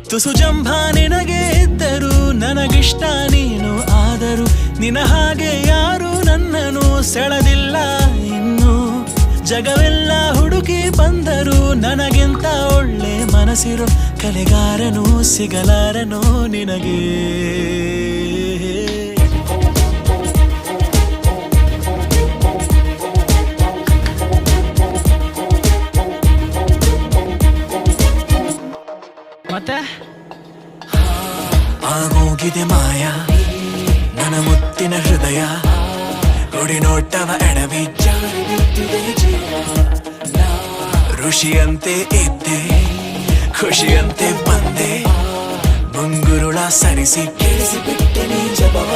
ತುಸು ಜಂಭ ನಿನಗೆ ಇದ್ದರು ನನಗಿಷ್ಟ ನೀನು ಆದರೂ ನಿನ ಹಾಗೆ ಯಾರು ನನ್ನನ್ನು ಸೆಳೆದಿಲ್ಲ ಇನ್ನು ಜಗವೆಲ್ಲ ಹುಡುಕಿ ಬಂದರು ನನಗಿಂತ ಒಳ್ಳೆ ಮನಸ್ಸಿರೋ ಕಲೆಗಾರನು ಸಿಗಲಾರನೋ ನಿನಗೆ ಮತ್ತೆ ಆಗೋಗಿದೆ ಮಾಯ ನನ್ನ ಮುತ್ತಿನ ಹೃದಯ ಗುಡಿ ನೋಟವ ಎಡವಿ ಜಾರಿ ಬಿದ್ದಿದೆ ಜೀವ ಋಷಿಯಂತೆ ಇದ್ದೆ ಖುಷಿಯಂತೆ ಬಂದೆ ಮುಂಗುರುಳ ಸರಿಸಿ ಕೇಳಿಸಿಬಿಟ್ಟೆ ನೀ ಜಪವ